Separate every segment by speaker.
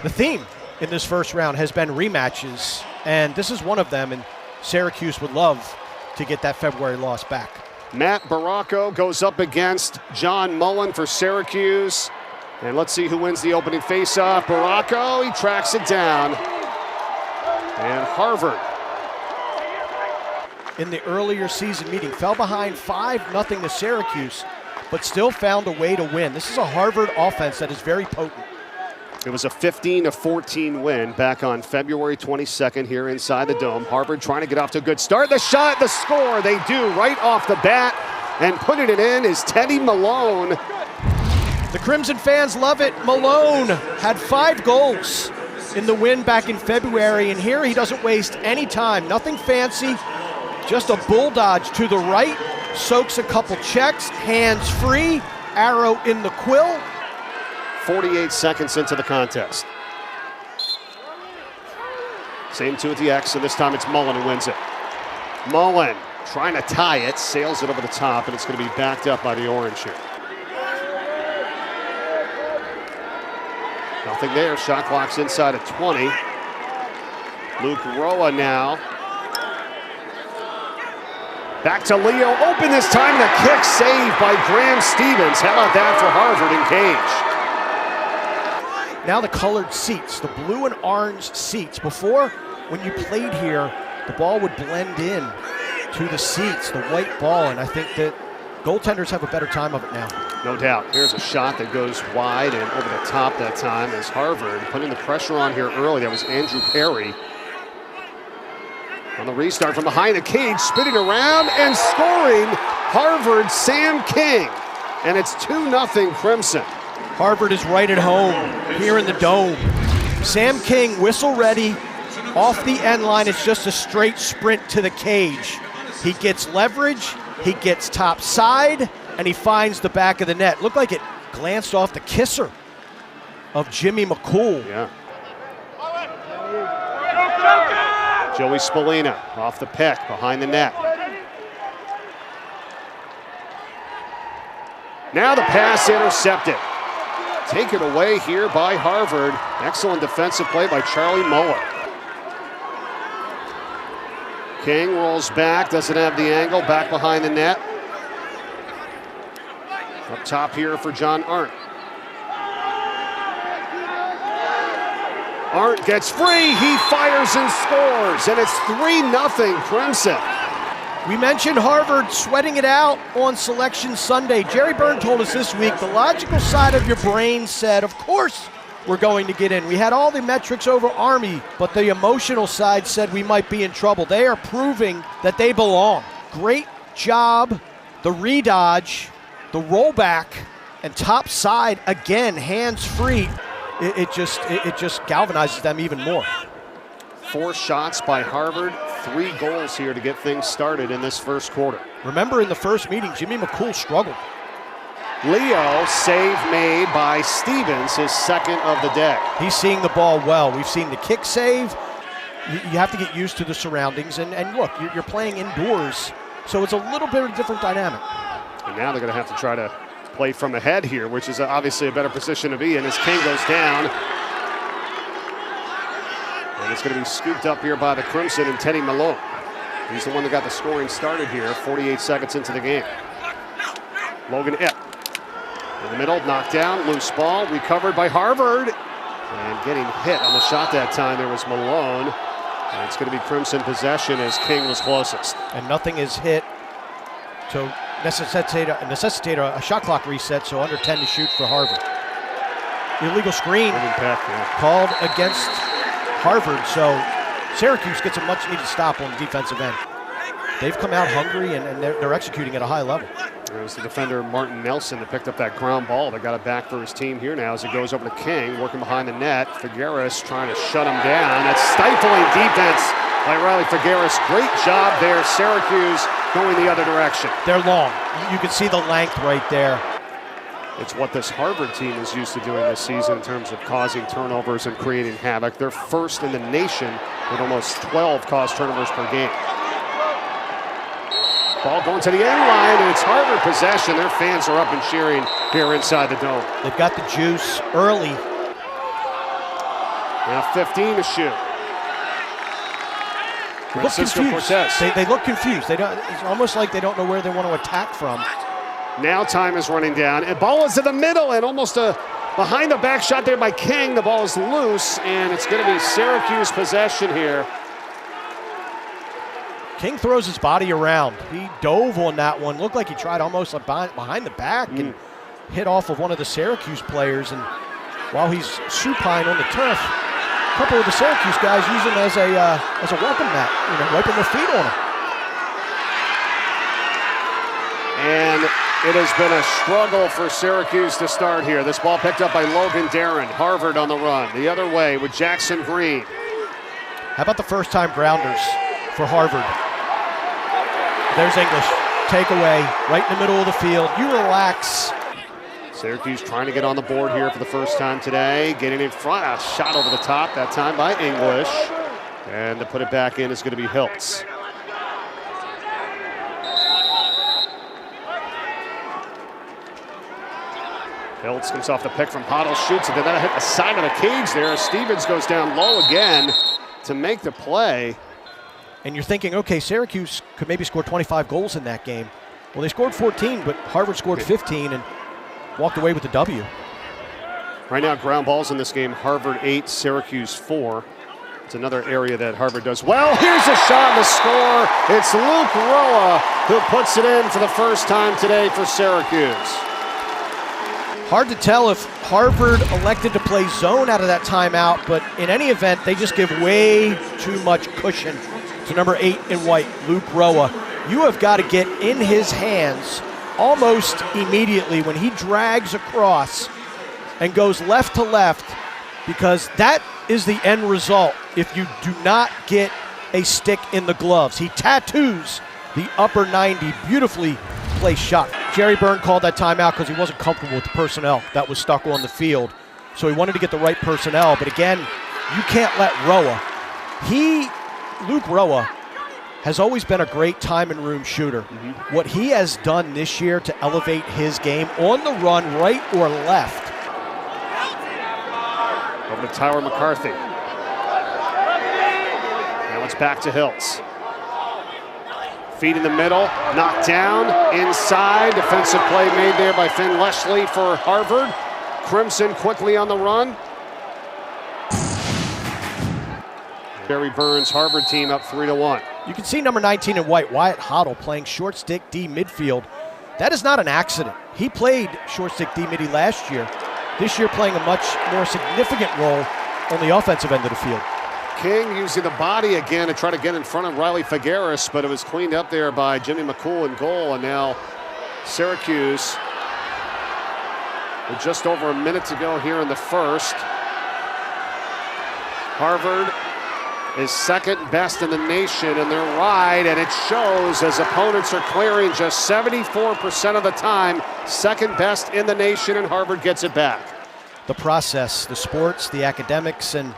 Speaker 1: The theme in this first round has been rematches, and this is one of them, and Syracuse would love to get that February loss back.
Speaker 2: Matt Baracco goes up against John Mullen for Syracuse. And let's see who wins the opening faceoff. Baracco, he tracks it down. And Harvard.
Speaker 1: In the earlier season meeting, fell behind 5-0 to Syracuse, but still found a way to win. This is a Harvard offense that is very potent.
Speaker 2: It was a 15-14 win back on February 22nd here inside the Dome. Harvard trying to get off to a good start. The shot, the score, they do right off the bat. And putting it in is Teddy Malone.
Speaker 1: The Crimson fans love it. Malone had 5 goals in the win back in February, and here he doesn't waste any time. Nothing fancy, just a bull dodge to the right, soaks a couple checks, hands free, arrow in the quill.
Speaker 2: 48 seconds into the contest. Same two at the X, and this time it's Mullen who wins it. Mullen trying to tie it, sails it over the top, and it's going to be backed up by the Orange here. Nothing there, shot clock's inside at 20. Luke Roa now. Back to Leo, open this time, the kick saved by Graham Stevens. How about that for Harvard in cage?
Speaker 1: Now the colored seats, the blue and orange seats. Before, when you played here, the ball would blend in to the seats, the white ball, and I think that goaltenders have a better time of it now.
Speaker 2: No doubt. Here's a shot that goes wide and over the top that time as Harvard putting the pressure on here early. That was Andrew Perry. On the restart from behind the cage, spinning around and scoring, Harvard, Sam King. And it's 2-0 Crimson.
Speaker 1: Harvard is right at home here in the Dome. Sam King, whistle ready, off the end line. It's just a straight sprint to the cage. He gets leverage, he gets top side, and he finds the back of the net. Looked like it glanced off the kisser of Jimmy McCool.
Speaker 2: Yeah. Joey Spallina off the pick, behind the net. Now the pass intercepted. Taken away here by Harvard. Excellent defensive play by Charlie Muller. King rolls back, doesn't have the angle, back behind the net. Up top here for John Arndt. Arndt gets free, he fires and scores, and it's 3-0 Crimson.
Speaker 1: We mentioned Harvard sweating it out on Selection Sunday. Jerry Byrne told us this week, the logical side of your brain said, of course we're going to get in. We had all the metrics over Army, but the emotional side said we might be in trouble. They are proving that they belong. Great job, the redodge, the rollback, and top side, again, hands-free. It just galvanizes them even more.
Speaker 2: 4 shots by Harvard, 3 goals here to get things started in this first quarter.
Speaker 1: Remember in the first meeting, Jimmy McCool struggled.
Speaker 2: Leo, save made by Stevens, his second of the day.
Speaker 1: He's seeing the ball well. We've seen the kick save. You have to get used to the surroundings. And look, you're playing indoors, so it's a little bit of a different dynamic.
Speaker 2: And now they're going to have to try to play from ahead here, which is obviously a better position to be in as King goes down. And it's going to be scooped up here by the Crimson and Teddy Malone. He's the one that got the scoring started here, 48 seconds into the game. Logan Epp in the middle, knocked down, loose ball, recovered by Harvard. And getting hit on the shot that time, there was Malone. And it's going to be Crimson possession as King was closest.
Speaker 1: And nothing is hit to necessitate a shot clock reset, so under 10 to shoot for Harvard. Illegal screen called against Harvard, so Syracuse gets a much-needed stop on the defensive end. They've come out hungry, and they're executing at a high level.
Speaker 2: There's the defender Martin Nelson that picked up that ground ball. They got it back for his team here now as it goes over to King, working behind the net. Figueres trying to shut him down. That's stifling defense by Riley Figueres. Great job there. Syracuse going the other direction.
Speaker 1: They're long. You can see the length right there.
Speaker 2: It's what this Harvard team is used to doing this season in terms of causing turnovers and creating havoc. They're first in the nation with almost 12 caused turnovers per game. Ball going to the end line, and it's Harvard possession. Their fans are up and cheering here inside the Dome.
Speaker 1: They've got the juice early.
Speaker 2: Now 15 to shoot.
Speaker 1: Look confused.
Speaker 2: Cortez.
Speaker 1: They look confused. It's almost like they don't know where they want to attack from.
Speaker 2: Now time is running down. And ball is in the middle and almost a behind the back shot there by King. The ball is loose, and it's going to be Syracuse possession here.
Speaker 1: King throws his body around. He dove on that one. Looked like he tried almost behind the back and hit off of one of the Syracuse players. And while he's supine on the turf, a couple of the Syracuse guys use him as a welcome mat, wiping their feet on him.
Speaker 2: And it has been a struggle for Syracuse to start here. This ball picked up by Logan Darren. Harvard on the run. The other way with Jackson Green.
Speaker 1: How about the first-time grounders for Harvard? There's English. Takeaway right in the middle of the field. You relax.
Speaker 2: Syracuse trying to get on the board here for the first time today. Getting in front. A shot over the top that time by English. And to put it back in is going to be Hiltz. Hiltz comes off the pick from Hoddle, shoots it, and then hit the side of the cage there. Stevens goes down low again to make the play.
Speaker 1: And you're thinking, okay, Syracuse could maybe score 25 goals in that game. Well, they scored 14, but Harvard scored 15 and walked away with the W.
Speaker 2: Right now, ground balls in this game, Harvard 8, Syracuse 4. It's another area that Harvard does well. Here's a shot to score. It's Luke Roa who puts it in for the first time today for Syracuse.
Speaker 1: Hard to tell if Harvard elected to play zone out of that timeout, but in any event, they just give way too much cushion to number 8 in white, Luke Roa. You have got to get in his hands almost immediately when he drags across and goes left to left, because that is the end result if you do not get a stick in the gloves. He tattoos the upper 90, beautifully placed shot. Jerry Byrne called that timeout because he wasn't comfortable with the personnel that was stuck on the field. So he wanted to get the right personnel, but again, you can't let Roa. Luke Roa has always been a great time and room shooter. What he has done this year to elevate his game on the run, right or left.
Speaker 2: Over to Tyler McCarthy. Now it's back to Hiltz. Feet in the middle, knocked down, inside. Defensive play made there by Finn Leslie for Harvard. Crimson quickly on the run. Barry Burns' Harvard team up 3-1.
Speaker 1: You can see number 19 in white, Wyatt Hoddle, playing short stick D midfield. That is not an accident. He played short stick D midi last year. This year playing a much more significant role on the offensive end of the field.
Speaker 2: King using the body again to try to get in front of Riley Figueres, but it was cleaned up there by Jimmy McCool in goal. And now Syracuse, with just over a minute to go here in the first. Harvard is second best in the nation in their ride, and it shows as opponents are clearing just 74% of the time. Second best in the nation, and Harvard gets it back.
Speaker 1: The process, the sports, the academics, and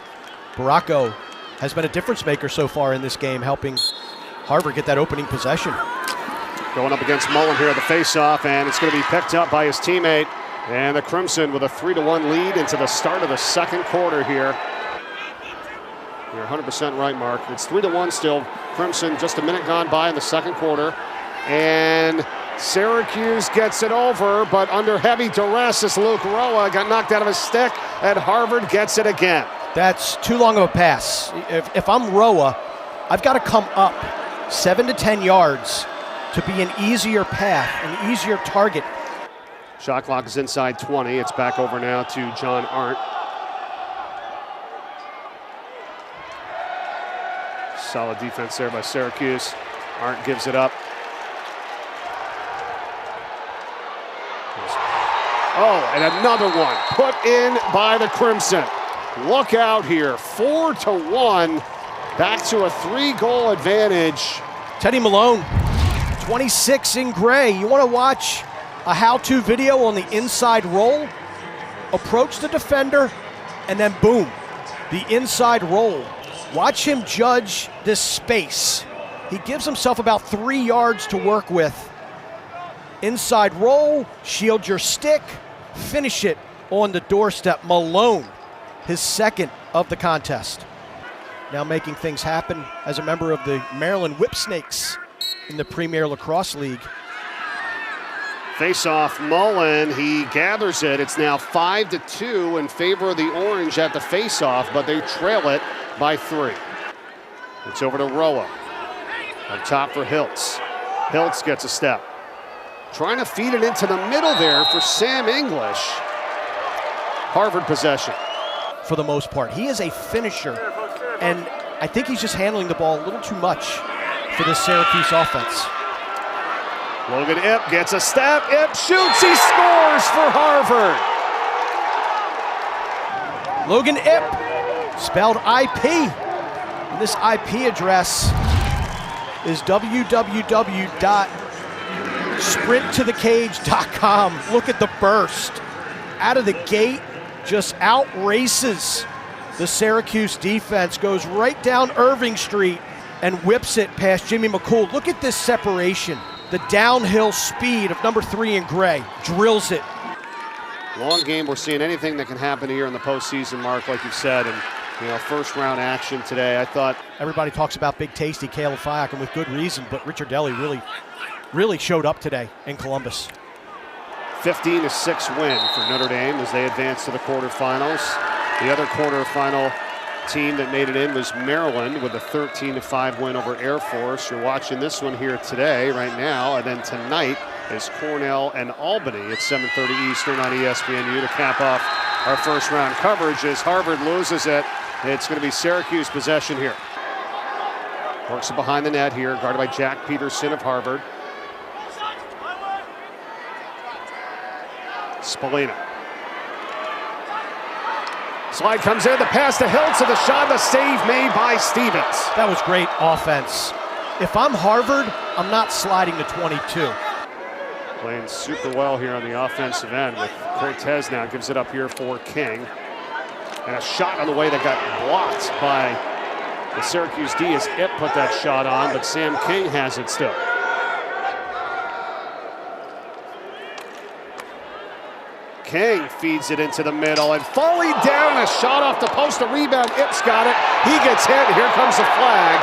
Speaker 1: Baracco has been a difference maker so far in this game, helping Harvard get that opening possession.
Speaker 2: Going up against Mullen here at the faceoff, and it's going to be picked up by his teammate. And the Crimson with a 3-1 lead into the start of the second quarter here. You're 100% right, Mark. It's 3-1 still. Crimson just a minute gone by in the second quarter. And Syracuse gets it over, but under heavy duress as Luke Roa got knocked out of his stick, and Harvard gets it again.
Speaker 1: That's too long of a pass. If I'm Roa, I've got to come up 7 to 10 yards to be an easier path, an easier target.
Speaker 2: Shot clock is inside 20. It's back over now to John Arndt. Solid defense there by Syracuse. Arndt gives it up. Oh, and another one put in by the Crimson. Look out here, 4-1, back to a 3-goal advantage.
Speaker 1: Teddy Malone, 26 in gray. You want to watch a how-to video on the inside roll? Approach the defender, and then boom, the inside roll. Watch him judge this space. He gives himself about 3 yards to work with. Inside roll, shield your stick, finish it on the doorstep. Malone his second of the contest. Now making things happen as a member of the Maryland Whipsnakes in the Premier Lacrosse League.
Speaker 2: Face-off, Mullen, he gathers it. It's now 5-2 in favor of the Orange at the face-off, but they trail it by 3. It's over to Roa. Up top for Hiltz. Hiltz gets a step. Trying to feed it into the middle there for Sam English. Harvard possession.
Speaker 1: For the most part, he is a finisher, and I think he's just handling the ball a little too much for this Syracuse offense.
Speaker 2: Logan Ipp gets a step. Ipp shoots. He scores for Harvard.
Speaker 1: Logan Ipp, spelled IP. And this IP address is www.sprinttothecage.com. Look at the burst. Out of the gate, just outraces the Syracuse defense, goes right down Irving Street and whips it past Jimmy McCool. Look at this separation. The downhill speed of number 3 in gray, drills it.
Speaker 2: Long game, we're seeing anything that can happen here in the postseason, Mark, like you said, and first round action today. I thought
Speaker 1: everybody talks about Big Tasty Caleb Fiak, and with good reason, but Richard Deli really showed up today in Columbus.
Speaker 2: 15-6 win for Notre Dame as they advance to the quarterfinals. The other quarterfinal team that made it in was Maryland with a 13-5 win over Air Force. You're watching this one here today, right now, and then tonight is Cornell and Albany at 7:30 Eastern on ESPNU to cap off our first round coverage as Harvard loses it. It's going to be Syracuse possession here. Works it behind the net here, guarded by Jack Peterson of Harvard. Spallina. Slide comes in, the pass to Hiltz, and the shot, the save made by Stevens.
Speaker 1: That was great offense. If I'm Harvard, I'm not sliding to 22.
Speaker 2: Playing super well here on the offensive end with Cortez now gives it up here for King. And a shot on the way that got blocked by the Syracuse D as Ipp put that shot on, but Sam King has it still. King feeds it into the middle and falling down, a shot off the post, a rebound. Ipp's got it. He gets hit. Here comes the flag.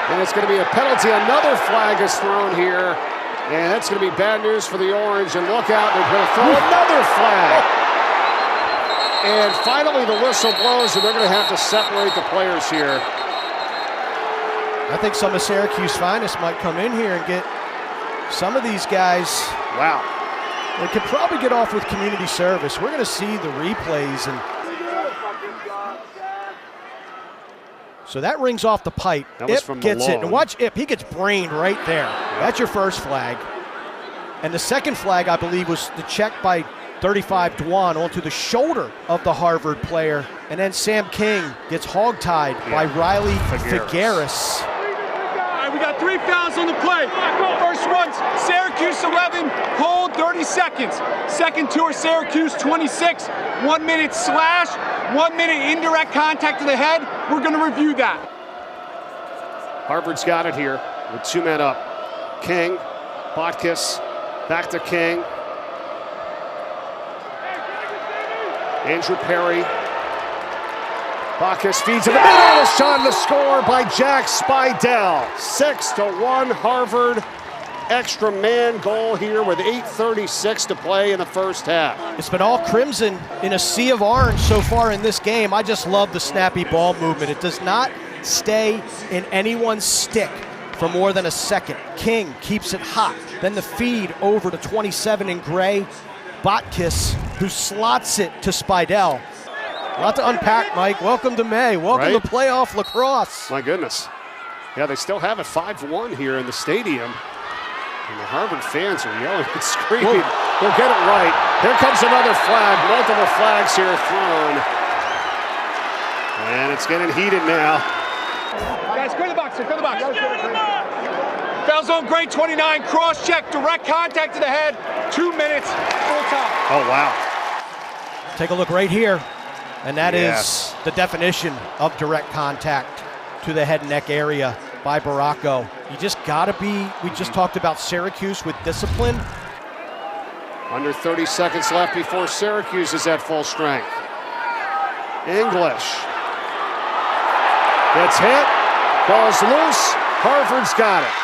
Speaker 2: And it's going to be a penalty. Another flag is thrown here. And that's going to be bad news for the Orange. And look out, they're going to throw another flag. And finally the whistle blows, and they're going to have to separate the players here.
Speaker 1: I think some of Syracuse finest might come in here and get some of these guys.
Speaker 2: Wow.
Speaker 1: They could probably get off with community service. We're going to see the replays. And so that rings off the pipe.
Speaker 2: That was
Speaker 1: Ipp
Speaker 2: from
Speaker 1: gets
Speaker 2: Malone.
Speaker 1: it. And watch Ipp. He gets brained right there. Yep. That's your first flag. And the second flag, I believe, was the check by 35 Dwan onto the shoulder of the Harvard player. And then Sam King gets hogtied by Riley Figueres.
Speaker 3: We got 3 fouls on the play. First one's Syracuse 11, hold 30 seconds. Second 2 are Syracuse 26, 1 minute slash, 1 minute indirect contact to the head. We're going to review that.
Speaker 2: Harvard's got it here with 2 men up. King, Botkus, back to King. Andrew Perry. Bacchus feeds in the middle, a shot, the score by Jack Spidell. 6-1 Harvard. Extra man goal here with 8:36 to play in the first half.
Speaker 1: It's been all crimson in a sea of orange so far in this game. I just love the snappy ball movement. It does not stay in anyone's stick for more than a second. King keeps it hot. Then the feed over to 27 in gray. Botkus, who slots it to Spidell. A lot to unpack, Mike. Welcome to May. Welcome to playoff lacrosse.
Speaker 2: My goodness. Yeah, they still have it 5-1 here in the stadium. And the Harvard fans are yelling and screaming. They'll get it right. Here comes another flag. Multiple flags here thrown. And it's getting heated now.
Speaker 3: Guys, clear the box, clear the box. Foul zone, grade 29, cross check, direct contact to the head, 2 minutes, full time.
Speaker 2: Oh, wow.
Speaker 1: Take a look right here. And that is the definition of direct contact to the head and neck area by Baracco. You just gotta be, we just talked about Syracuse with discipline.
Speaker 2: Under 30 seconds left before Syracuse is at full strength. English gets hit, ball's loose, Harvard's got it.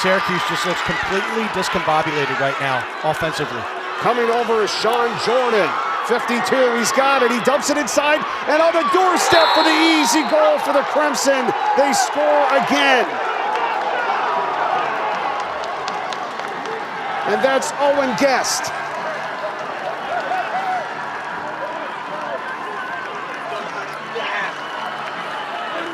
Speaker 1: Syracuse just looks completely discombobulated right now, offensively.
Speaker 2: Coming over is Sean Jordan, 52, he's got it, he dumps it inside, and on the doorstep for the easy goal for the Crimson. They score again. And that's Owen Guest.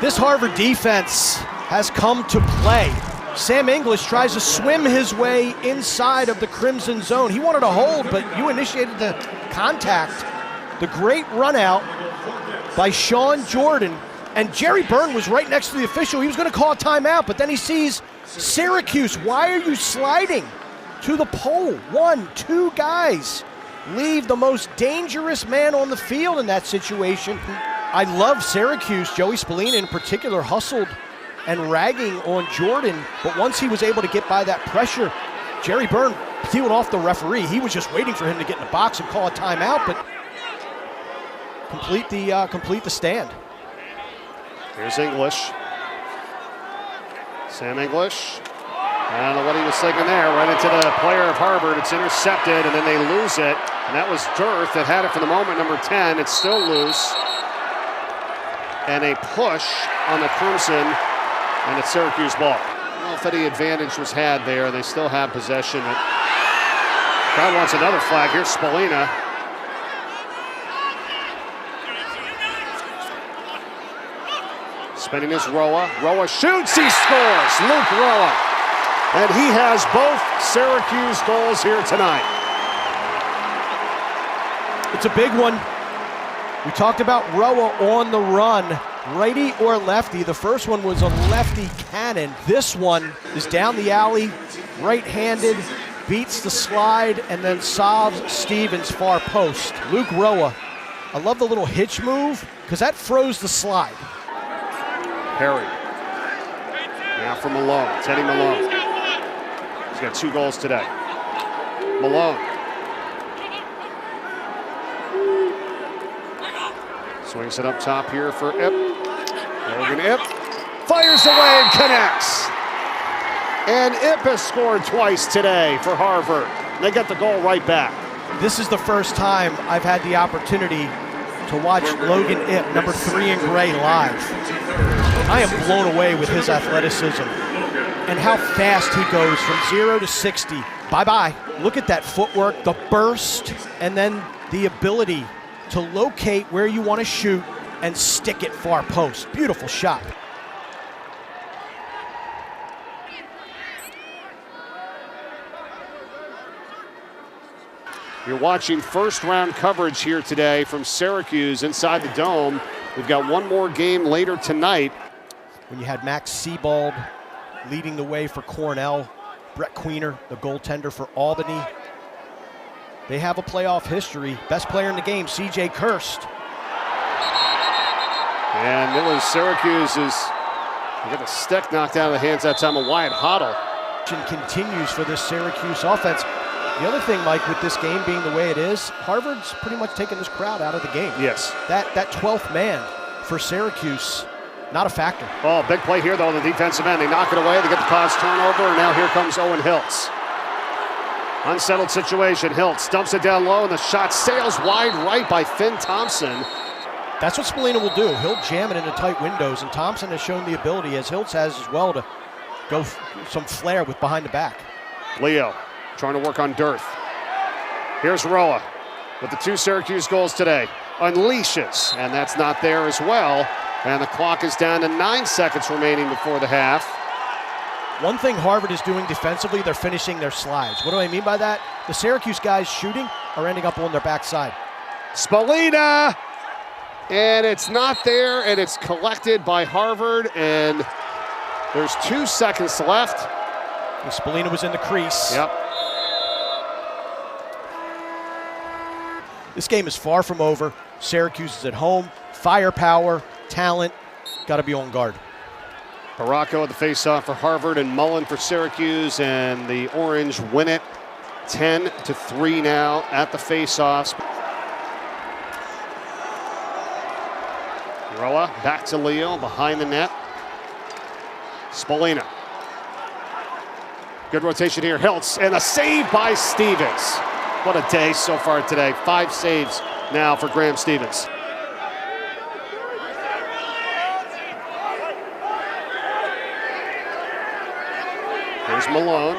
Speaker 1: This Harvard defense has come to play. Sam English tries to swim his way inside of the Crimson zone. He wanted to hold, but you initiated the contact. The great run out by Sean Jordan, and Jerry Byrne was right next to the official. He was going to call a timeout, but then he sees Syracuse. Why are you sliding to the pole? 1, 2 guys leave the most dangerous man on the field in that situation. I love Syracuse. Joey Spallina in particular hustled and ragging on Jordan, but once he was able to get by that pressure, Jerry Byrne peeled off the referee. He was just waiting for him to get in the box and call a timeout, but complete the stand.
Speaker 2: Here's English. Sam English. I don't know what he was thinking there. Right into the player of Harvard. It's intercepted, and then they lose it. And that was Dearth that had it for the moment, number 10. It's still loose. And a push on the Crimson, and it's Syracuse ball. I don't know if any advantage was had there. They still have possession. Crowd wants another flag. Here's Spallina. Spinning is Roa. Roa shoots, he scores. Luke Roa. And he has both Syracuse goals here tonight.
Speaker 1: It's a big one. We talked about Roa on the run, righty or lefty. The first one was a lefty cannon. This one is down the alley, right-handed, beats the slide, and then solves Stevens' far post. Luke Roa, I love the little hitch move because that froze the slide.
Speaker 2: Perry. Now for Malone, Teddy Malone. He's got 2 goals today. Malone. Swings it up top here for Ip. Logan Ip fires away and connects. And Ip has scored twice today for Harvard. They got the goal right back.
Speaker 1: This is the first time I've had the opportunity to watch Logan Ip, number 3 in gray, live. I am blown away with his athleticism and how fast he goes from 0 to 60. Bye-bye. Look at that footwork, the burst, and then the ability to locate where you want to shoot and stick it far post. Beautiful shot.
Speaker 2: You're watching first round coverage here today from Syracuse inside the Dome. We've got one more game later tonight.
Speaker 1: When you had Max Sebald leading the way for Cornell, Brett Queener, the goaltender for Albany. They have a playoff history. Best player in the game, C.J. Kirst.
Speaker 2: And it was Syracuse's, they got the stick knocked out of the hands that time of Wyatt Hoddle.
Speaker 1: Continues for this Syracuse offense. The other thing, Mike, with this game being the way it is, Harvard's pretty much taking this crowd out of the game.
Speaker 2: Yes.
Speaker 1: That 12th man for Syracuse, not a factor.
Speaker 2: Oh, big play here, though, on the defensive end. They knock it away, they get the cause turnover, and now here comes Owen Hiltz. Unsettled situation. Hiltz dumps it down low, and the shot sails wide right by Finn Thompson.
Speaker 1: That's what Spallina will do. He'll jam it into tight windows, and Thompson has shown the ability, as Hiltz has as well, to go some flair with behind the back.
Speaker 2: Leo trying to work on Dearth. Here's Roa with the 2 Syracuse goals today. Unleashes, and that's not there as well. And the clock is down to 9 seconds remaining before the half.
Speaker 1: One thing Harvard is doing defensively, they're finishing their slides. What do I mean by that? The Syracuse guys shooting are ending up on their backside.
Speaker 2: Spallina! And it's not there, and it's collected by Harvard, and there's 2 seconds left.
Speaker 1: And Spallina was in the crease.
Speaker 2: Yep.
Speaker 1: This game is far from over. Syracuse is at home. Firepower, talent, got to be on guard.
Speaker 2: Baracco at the faceoff for Harvard and Mullen for Syracuse, and the Orange win it 10-3 now at the faceoffs. Roa back to Leo behind the net. Spolina. Good rotation here. Hiltz and a save by Stevens. What a day so far today. 5 saves now for Graham Stevens. Here's Malone.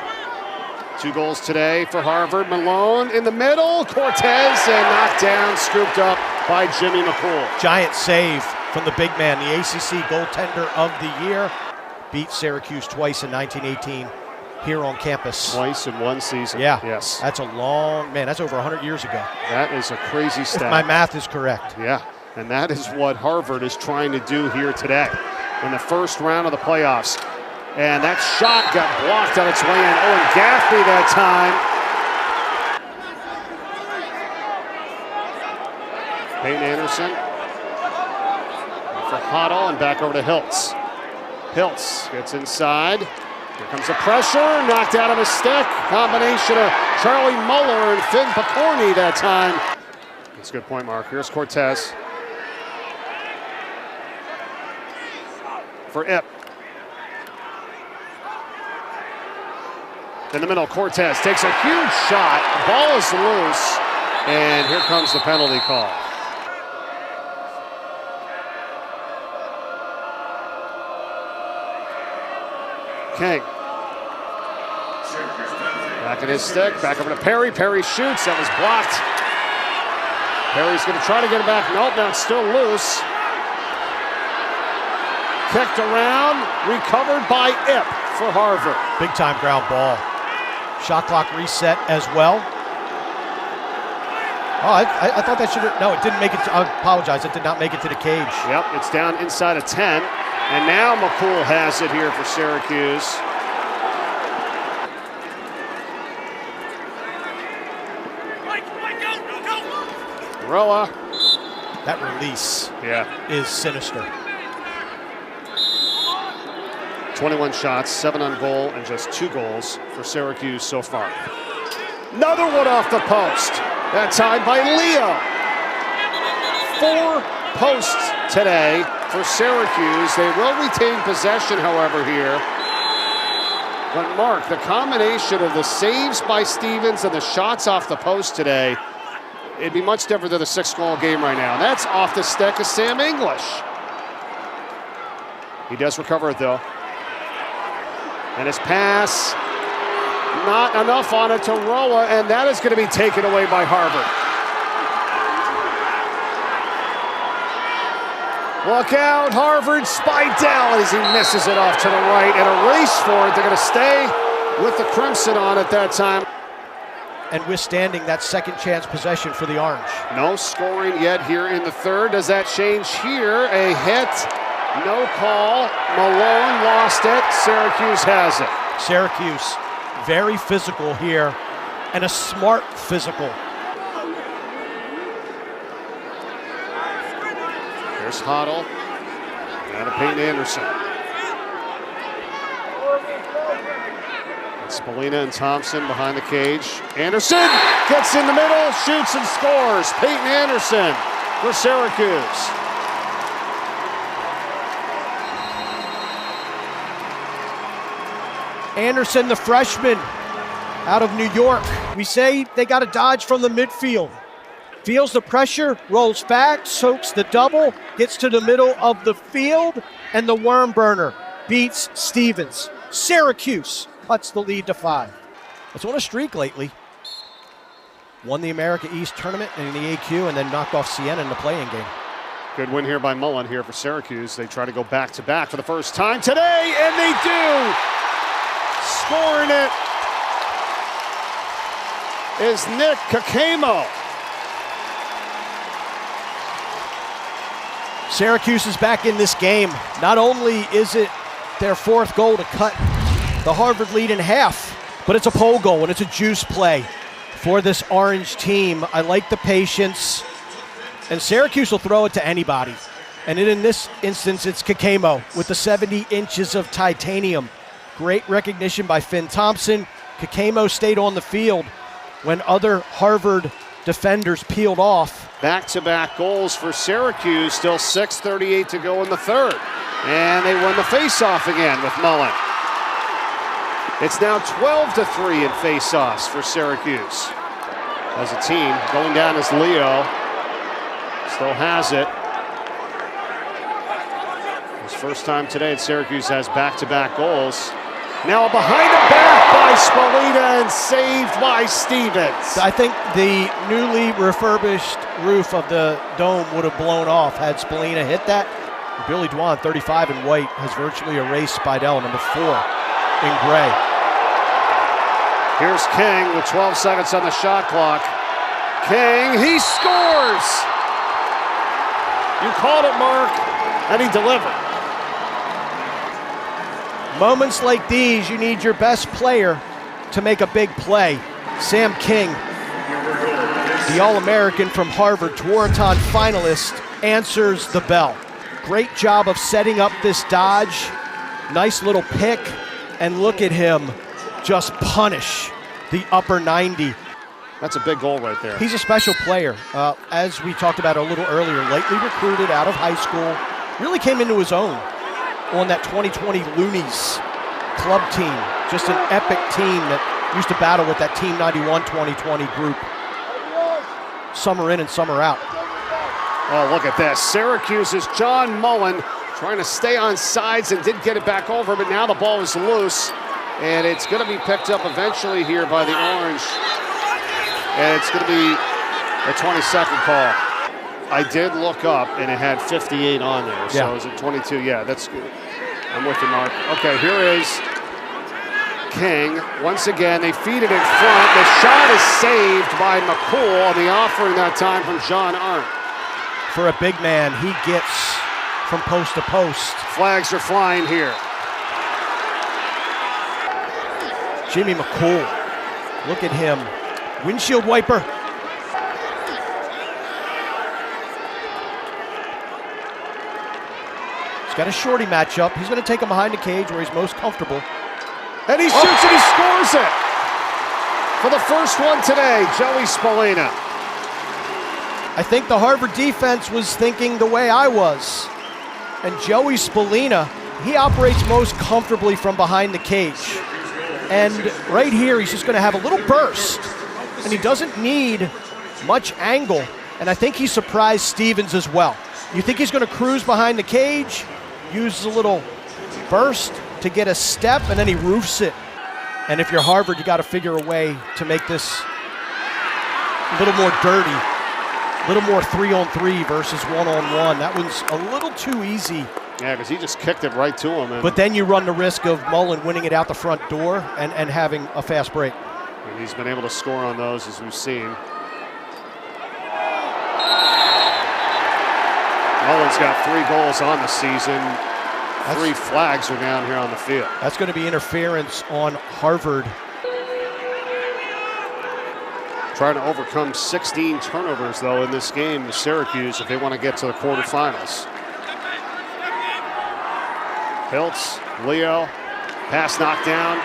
Speaker 2: 2 goals today for Harvard. Malone in the middle. Cortez and knocked down, scooped up by Jimmy McCool.
Speaker 1: Giant save from the big man, the ACC goaltender of the year. Beat Syracuse twice in 1918 here on campus.
Speaker 2: Twice in one season.
Speaker 1: Yeah.
Speaker 2: Yes.
Speaker 1: That's a long, man, that's over 100 years ago.
Speaker 2: That is a crazy stat.
Speaker 1: If my math is correct.
Speaker 2: Yeah, and that is what Harvard is trying to do here today in the first round of the playoffs. And that shot got blocked on its way in. Owen Gaffney that time. Peyton Anderson for Hoddle and back over to Hiltz. Hiltz gets inside. Here comes the pressure, knocked out of his stick. Combination of Charlie Muller and Finn Picorni that time. That's a good point, Mark. Here's Cortez. For Ip. In the middle, Cortez takes a huge shot. The ball is loose, and here comes the penalty call. King. Back in his stick, back over to Perry. Perry shoots, that was blocked. Perry's gonna try to get it back. Nope, now it's still loose. Kicked around, recovered by Ip for Harvard.
Speaker 1: Big time ground ball. Shot clock reset as well. Oh, I thought that should have, no, it didn't make it, I apologize, it did not make it to the cage.
Speaker 2: Yep, it's down inside of 10. And now McCool has it here for Syracuse. Roa.
Speaker 1: That release is sinister.
Speaker 2: 21 shots, 7 on goal, and just 2 goals for Syracuse so far. Another one off the post. That time by Leo. 4 posts today for Syracuse. They will retain possession, however, here. But Mark, the combination of the saves by Stevens and the shots off the post today, it'd be much different than the 6-goal game right now. And that's off the stick of Sam English. He does recover it, though. And his pass, not enough on it to Roa, and that is going to be taken away by Harvard. Look out, Harvard, Spidell as he misses it off to the right, and a race for it. They're going to stay with the Crimson on at that time.
Speaker 1: And withstanding that second chance possession for the Orange.
Speaker 2: No scoring yet here in the third. Does that change here? A hit, no call. Malone lost it. Syracuse has it.
Speaker 1: Syracuse, very physical here, and a smart physical.
Speaker 2: Here's Hoddle. And a Peyton Anderson. Spolina and Thompson behind the cage. Anderson gets in the middle, shoots and scores. Peyton Anderson for Syracuse.
Speaker 1: Anderson, the freshman out of New York. We say they got to dodge from the midfield. Feels the pressure, rolls back, soaks the double, gets to the middle of the field, and the worm burner beats Stevens. Syracuse cuts the lead to 5. It's on a streak lately. Won the America East tournament in the AQ and then knocked off Siena in the play-in game.
Speaker 2: Good win here by Mullen here for Syracuse. They try to go back-to-back for the first time today, and they do! Scoring it is Nick Kakemo.
Speaker 1: Syracuse is back in this game. Not only is it their 4th goal to cut the Harvard lead in half, but it's a pole goal and it's a juice play for this Orange team. I like the patience, and Syracuse will throw it to anybody. And in this instance, it's Kakemo with the 70 inches of titanium. Great recognition by Finn Thompson. Kakemo stayed on the field when other Harvard defenders peeled off,
Speaker 2: back-to-back goals for Syracuse. Still 6:38 to go in the third. And they won the face-off again with Mullen. It's now 12-3 in face-offs for Syracuse. As a team, going down as Leo. Still has it. His first time today at Syracuse has back-to-back goals. Now behind the back by Spallina and saved by Stevens.
Speaker 1: I think the newly refurbished roof of the dome would have blown off had Spallina hit that. Billy Dwan, 35 in white, has virtually erased Spidell, number 4 in gray.
Speaker 2: Here's King with 12 seconds on the shot clock. King, he scores! You called it, Mark, and he delivered.
Speaker 1: Moments like these, you need your best player to make a big play. Sam King, the All-American from Harvard, Tewaaraton finalist, answers the bell. Great job of setting up this dodge. Nice little pick, and look at him just punish the upper 90.
Speaker 2: That's a big goal right there.
Speaker 1: He's a special player. As we talked about a little earlier, lately recruited out of high school, really came into his own on that 2020 Loonies club team. Just an epic team that used to battle with that Team 91 2020 group. Summer in and summer out.
Speaker 2: Oh, look at this. Syracuse's John Mullen trying to stay on sides and did get it back over, but now the ball is loose. And it's going to be picked up eventually here by the Orange. And it's going to be a 20-second call. I did look up, and it had 58 on there. So is it 22? Yeah, that's good. I'm with you, Mark. Okay, here is King. Once again, they feed it in front. The shot is saved by McCool on the offering that time from John Arndt.
Speaker 1: For a big man, he gets from post to post.
Speaker 2: Flags are flying here.
Speaker 1: Jimmy McCool, look at him. Windshield wiper. He's got a shorty matchup. He's going to take him behind the cage where he's most comfortable.
Speaker 2: And he shoots and he scores it. For the first one today, Joey Spallina.
Speaker 1: I think the Harvard defense was thinking the way I was. And Joey Spallina, he operates most comfortably from behind the cage. And right here, he's just going to have a little burst. And he doesn't need much angle. And I think he surprised Stevens as well. You think he's going to cruise behind the cage, uses a little burst to get a step, and then he roofs it. And if you're Harvard, you got to figure a way to make this a little more dirty, a little more 3-on-3 versus 1-on-1. That one's a little too easy.
Speaker 2: Yeah, because he just kicked it right to him.
Speaker 1: But then you run the risk of Mullen winning it out the front door and having a fast break.
Speaker 2: And he's been able to score on those, as we've seen. Mullen's got 3 goals on the season. 3 flags are down here on the field.
Speaker 1: That's going to be interference on Harvard.
Speaker 2: Trying to overcome 16 turnovers, though, in this game to Syracuse if they want to get to the quarterfinals. Hiltz, Leo, pass knocked down.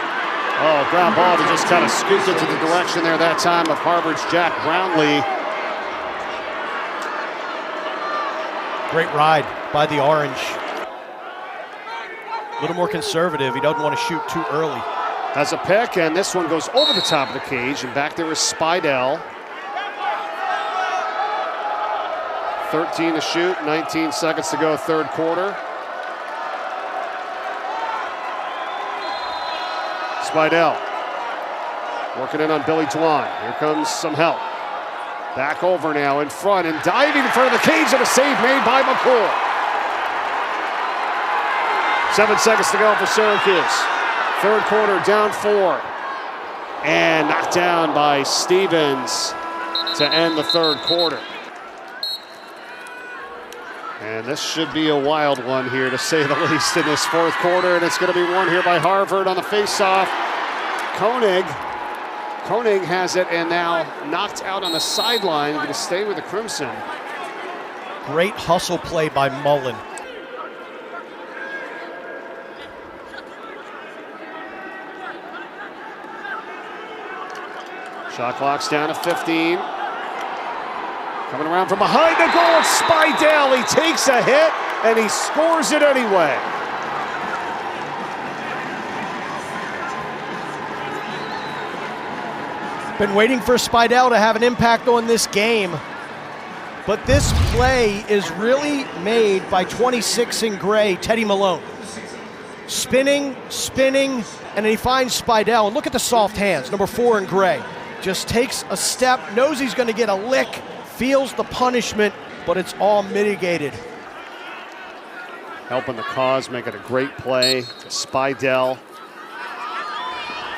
Speaker 2: Oh, ground ball that just kind of scooped it to the direction there that time of Harvard's Jack Brownlee.
Speaker 1: Great ride by the Orange. A little more conservative. He doesn't want to shoot too early.
Speaker 2: Has a pick, and this one goes over the top of the cage, and back there is Spidell. 13 to shoot, 19 seconds to go, third quarter. Spidell working in on Billy Dwan. Here comes some help. Back over now in front and diving in front of the cage, and a save made by McCool. 7 seconds to go for Syracuse. Third quarter, down 4. And knocked down by Stevens to end the third quarter. And this should be a wild one here, to say the least, in this fourth quarter. And it's going to be won here by Harvard on the faceoff. Koenig has it and now knocked out on the sideline. Going to stay with the Crimson.
Speaker 1: Great hustle play by Mullen. Shot clock's down to 15.
Speaker 2: Coming around from behind the goal, it's Spidell. He takes a hit, and he scores it anyway.
Speaker 1: Been waiting for Spidell to have an impact on this game. But this play is really made by 26 in gray, Teddy Malone. Spinning, and then he finds Spidell. And look at the soft hands, number 4 in gray. Just takes a step, knows he's going to get a lick, feels the punishment, but it's all mitigated.
Speaker 2: Helping the cause, making a great play to Spidell.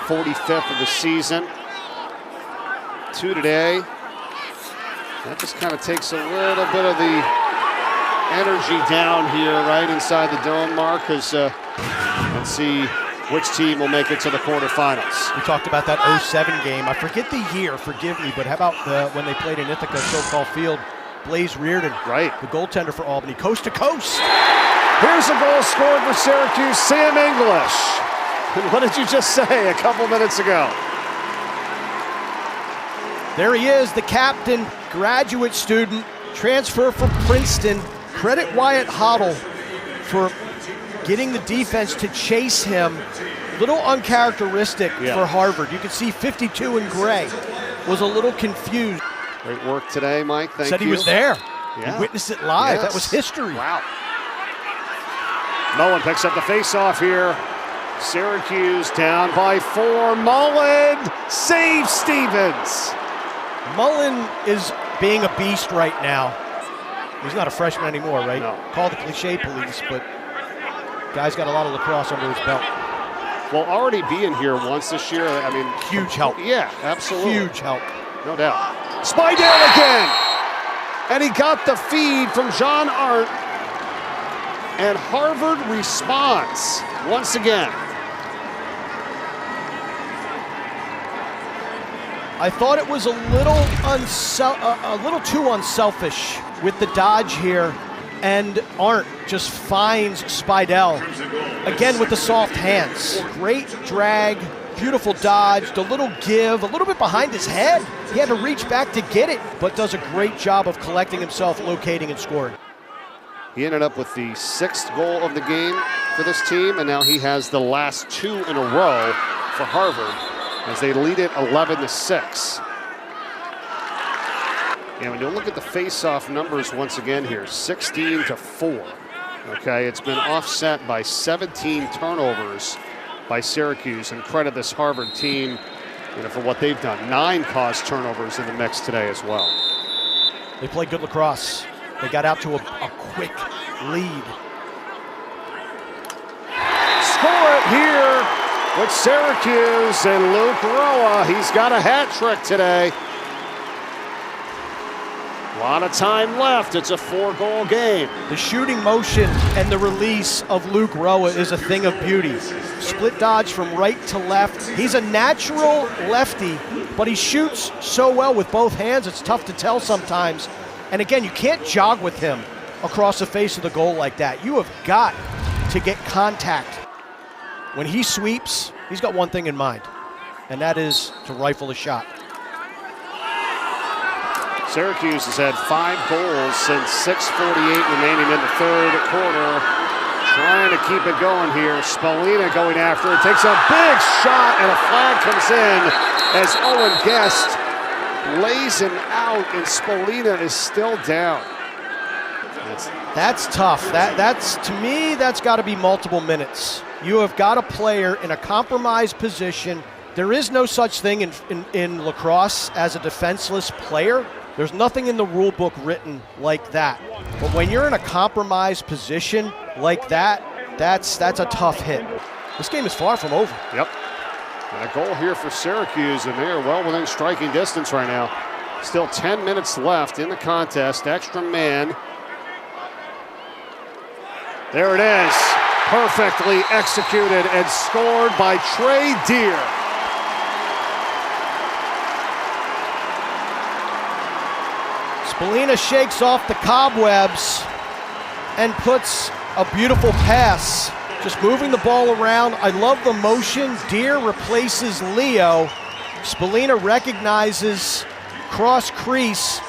Speaker 2: 45th of the season. 2 today. That just kind of takes a little bit of the energy down here right inside the dome, Mark, because let's see which team will make it to the quarterfinals.
Speaker 1: We talked about that 07 game. I forget the year, forgive me, but how about when they played in Ithaca, so-called field, Blaze Reardon,
Speaker 2: right,
Speaker 1: the goaltender for Albany, coast to coast.
Speaker 2: Here's a goal scored for Syracuse, Sam English. And what did you just say a couple minutes ago?
Speaker 1: There he is, the captain, graduate student, transfer from Princeton. Credit Wyatt Hoddle for getting the defense to chase him. Little uncharacteristic for Harvard. You can see 52 in gray was a little confused.
Speaker 2: Great work today, Mike. Thank you.
Speaker 1: Said he was there.
Speaker 2: Yeah.
Speaker 1: He witnessed it live. That was history.
Speaker 2: Wow. Mullen picks up the face-off here. Syracuse down by 4. Mullen saves Stevens.
Speaker 1: Mullen is being a beast right now. He's not a freshman anymore, right?
Speaker 2: No.
Speaker 1: Call the cliche police, but guy's got a lot of lacrosse under his belt.
Speaker 2: Well, already being here once this year, I mean,
Speaker 1: huge help.
Speaker 2: Yeah, absolutely.
Speaker 1: Huge help.
Speaker 2: No doubt. Spidell again. And he got the feed from John Arndt. And Harvard responds once again.
Speaker 1: I thought it was a little too unselfish with the dodge here, and Arndt just finds Spidell again with the soft hands. Great drag, beautiful dodge, the little give, a little bit behind his head. He had to reach back to get it, but does a great job of collecting himself, locating, and scoring.
Speaker 2: He ended up with the 6th goal of the game for this team, and now he has the last 2 in a row for Harvard, as they lead it 11-6. And when you look at the face-off numbers once again here, 16-4. Okay, it's been offset by 17 turnovers by Syracuse, and credit this Harvard team, for what they've done. 9 caused turnovers in the mix today as well.
Speaker 1: They played good lacrosse. They got out to a quick lead.
Speaker 2: Score it here with Syracuse and Luke Roa. He's got a hat trick today. A lot of time left. It's a 4-goal game.
Speaker 1: The shooting motion and the release of Luke Roa is a thing of beauty. Split dodge from right to left. He's a natural lefty, but he shoots so well with both hands, it's tough to tell sometimes. And again, you can't jog with him across the face of the goal like that. You have got to get contact. When he sweeps, he's got one thing in mind, and that is to rifle a shot.
Speaker 2: Syracuse has had 5 goals since 6:48 remaining in the 3rd quarter. Trying to keep it going here. Spolina going after it. Takes a big shot, and a flag comes in as Owen Guest lays him out, and Spolina is still down.
Speaker 1: That's tough. That's to me, that's got to be multiple minutes. You have got a player in a compromised position. There is no such thing in lacrosse as a defenseless player. There's nothing in the rule book written like that. But when you're in a compromised position like that, that's a tough hit. This game is far from over.
Speaker 2: Yep. And a goal here for Syracuse, and they're well within striking distance right now. Still 10 minutes left in the contest. Extra man. There it is. Perfectly executed and scored by Trey Deer.
Speaker 1: Spolina shakes off the cobwebs and puts a beautiful pass. Just moving the ball around. I love the motion. Deer replaces Leo. Spolina recognizes cross crease,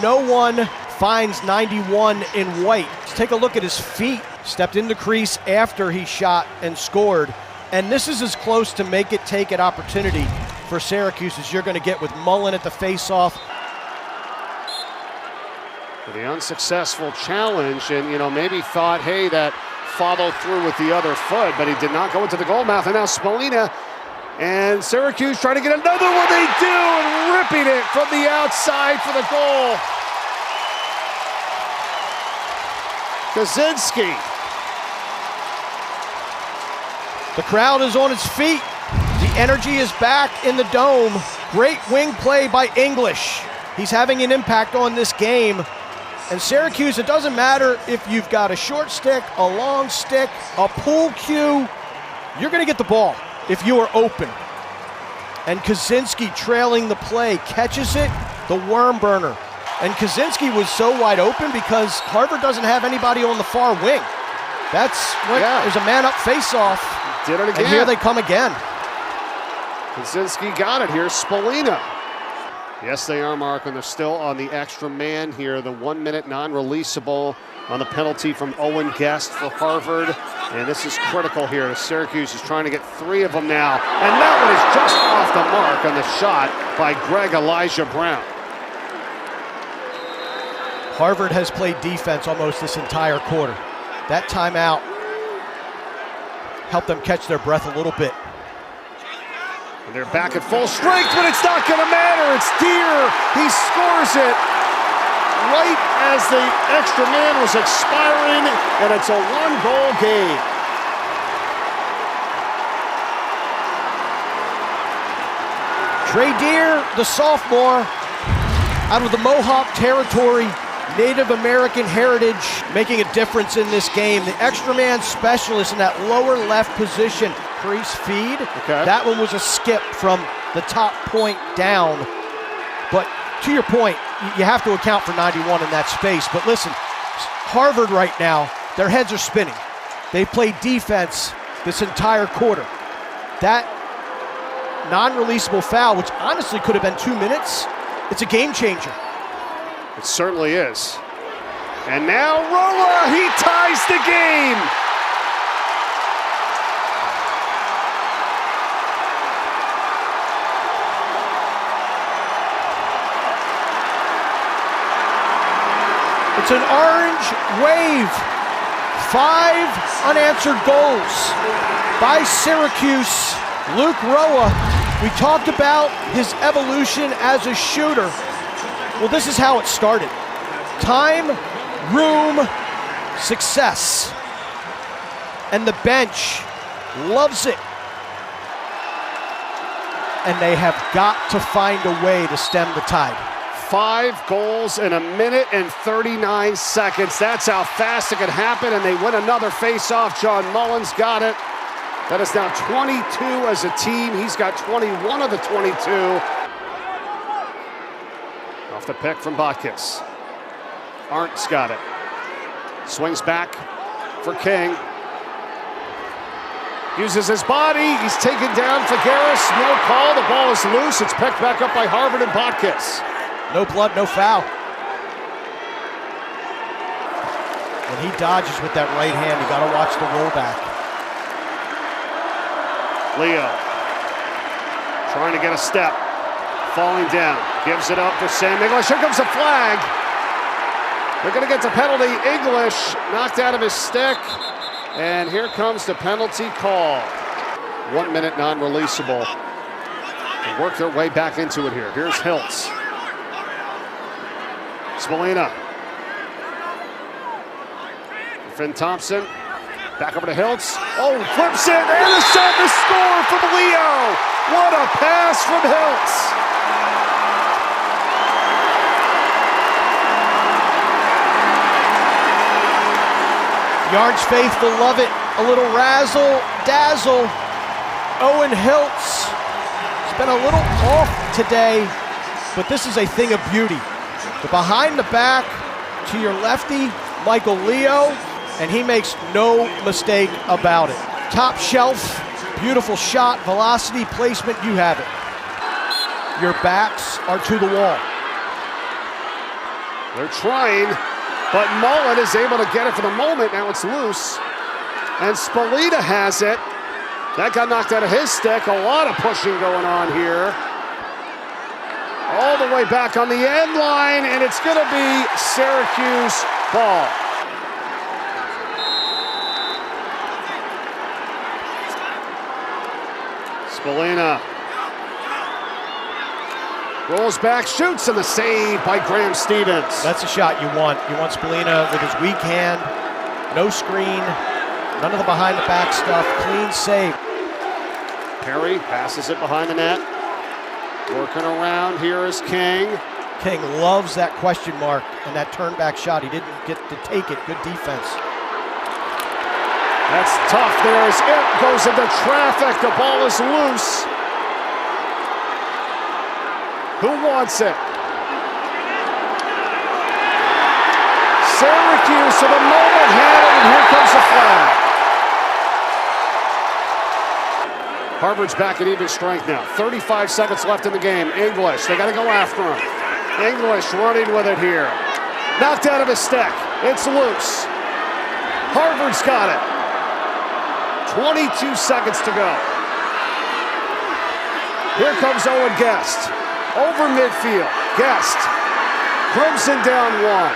Speaker 1: No one finds 91 in white. Let's take a look at his feet. Stepped in the crease after he shot and scored. And this is as close to make it, take it opportunity for Syracuse as you're going to get with Mullen at the face-off.
Speaker 2: The unsuccessful challenge, and maybe thought, hey, that follow through with the other foot, but he did not go into the goal mouth. And now Spallina and Syracuse trying to get another one. They do, and ripping it from the outside for the goal. Kaczynski.
Speaker 1: The crowd is on its feet. The energy is back in the dome. Great wing play by English. He's having an impact on this game. And Syracuse, it doesn't matter if you've got a short stick, a long stick, a pool cue, you're going to get the ball if you are open. And Kaczynski trailing the play, catches it, the worm burner. And Kaczynski was so wide open because Harvard doesn't have anybody on the far wing. That's what, there's a man up face-off.
Speaker 2: Did it again.
Speaker 1: And here they come again.
Speaker 2: Kaczynski got it here, Spallina. Yes, they are, Mark, and they're still on the extra man here. The 1 minute non-releasable on the penalty from Owen Guest for Harvard. And this is critical here. Syracuse is trying to get 3 of them now. And that one is just off the mark on the shot by Greg Elijah Brown.
Speaker 1: Harvard has played defense almost this entire quarter. That timeout helped them catch their breath a little bit.
Speaker 2: And they're back at full strength, but it's not going to matter. It's Deere. He scores it right as the extra man was expiring, and it's a 1-goal game.
Speaker 1: Trey Deere, the sophomore, out of the Mohawk territory, Native American heritage, making a difference in this game. The extra man specialist in that lower left position. Crease feed.
Speaker 2: Okay.
Speaker 1: That one was a skip from the top point down. But to your point, you have to account for 91 in that space. But listen, Harvard right now, their heads are spinning. They've played defense this entire quarter. That non-releasable foul, which honestly could have been 2 minutes, it's a game changer.
Speaker 2: It certainly is. And now Rolla, he ties the game.
Speaker 1: It's an orange wave. 5 unanswered goals by Syracuse. Luke Rolla, we talked about his evolution as a shooter. Well, this is how it started. Time, room, success. And the bench loves it. And they have got to find a way to stem the tide.
Speaker 2: 5 goals in 1 minute and 39 seconds. That's how fast it could happen, and they win another face-off. John Mullins got it. That is now 22 as a team. He's got 21 of the 22. Off the pick from Botkiss. Arndt's got it. Swings back for King. Uses his body. He's taken down Figueres. No call. The ball is loose. It's picked back up by Harvard and Botkiss.
Speaker 1: No blood, no foul. When he dodges with that right hand, you gotta watch the rollback.
Speaker 2: Leo trying to get a step, falling down, gives it up for Sam English. Here comes a flag. They're gonna get the penalty. English knocked out of his stick, and here comes the penalty call. 1 minute non-releasable. They work their way back into it here. Here's Hiltz. Spallina. Finn Thompson. Back over to Hiltz. Oh, flips it, and a shot to score from Leo. What a pass from Hiltz.
Speaker 1: Yards faithful love it. A little razzle, dazzle. Owen Hiltz. It's been a little off today, but this is a thing of beauty. The behind the back to your lefty, Michael Leo, and he makes no mistake about it. Top shelf, beautiful shot, velocity, placement, you have it. Your backs are to the wall.
Speaker 2: They're trying, but Mullen is able to get it for the moment. Now it's loose. And Spalita has it. That got knocked out of his stick. A lot of pushing going on here. All the way back on the end line, and it's going to be Syracuse ball. Spalina rolls back, shoots, and the save by Graham Stevens.
Speaker 1: That's a shot you want. You want Spalina with his weak hand, no screen, none of the behind-the-back stuff, clean save.
Speaker 2: Perry passes it behind the net. Working around here is King.
Speaker 1: King loves that question mark and that turn-back shot. He didn't get to take it. Good defense.
Speaker 2: That's tough. There's it. Goes into traffic. The ball is loose. Who wants it? Syracuse to the moment had it, and here comes the flag. Harvard's back at even strength now. 35 seconds left in the game. English, they got to go after him. English running with it here. Knocked out of his stick. It's loose. Harvard's got it. 22 seconds to go. Here comes Owen Guest. Over midfield. Guest. Crimson down one.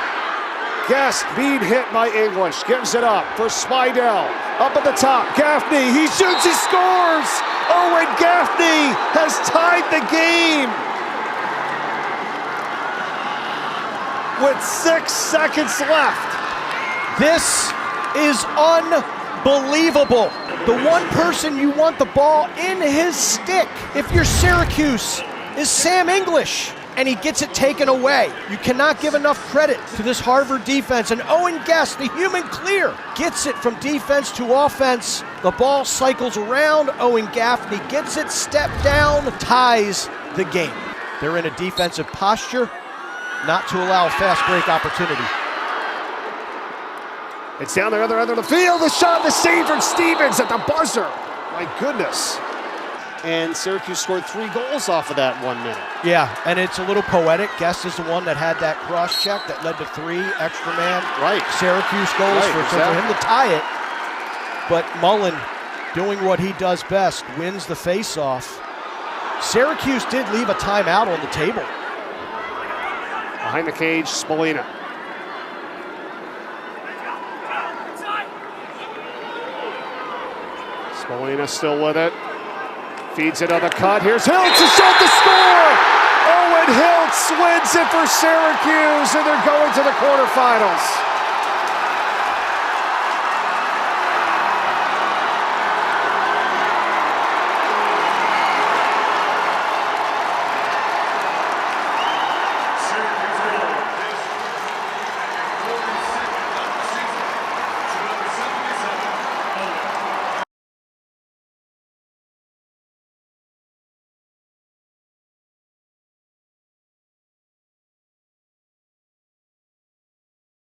Speaker 2: Guest being hit by English. Gives it up for Spidell. Up at the top. Gaffney. He shoots. He scores. Owen Gaffney has tied the game with 6 seconds left.
Speaker 1: This is unbelievable. The one person you want the ball in his stick, if you're Syracuse, is Sam English, and he gets it taken away. You cannot give enough credit to this Harvard defense. And Owen Guest, the human clear, gets it from defense to offense. The ball cycles around. Owen Gaffney gets it, step down, ties the game. They're in a defensive posture not to allow a fast break opportunity.
Speaker 2: It's down the other end of the field. The shot, the save from Stevens at the buzzer. My goodness. And Syracuse scored 3 goals off of that 1 minute.
Speaker 1: Yeah, and it's a little poetic. Guest is the one that had that cross check that led to 3 extra man.
Speaker 2: Right.
Speaker 1: Syracuse goals
Speaker 2: Right,
Speaker 1: for him to tie it. But Mullen, doing what he does best, wins the face-off. Syracuse did leave a timeout on the table.
Speaker 2: Behind the cage, Spalina. Spalina still with it. Feeds it on the cut. Here's Hiltz, a shot to score! Owen Hiltz wins it for Syracuse, and they're going to the quarterfinals.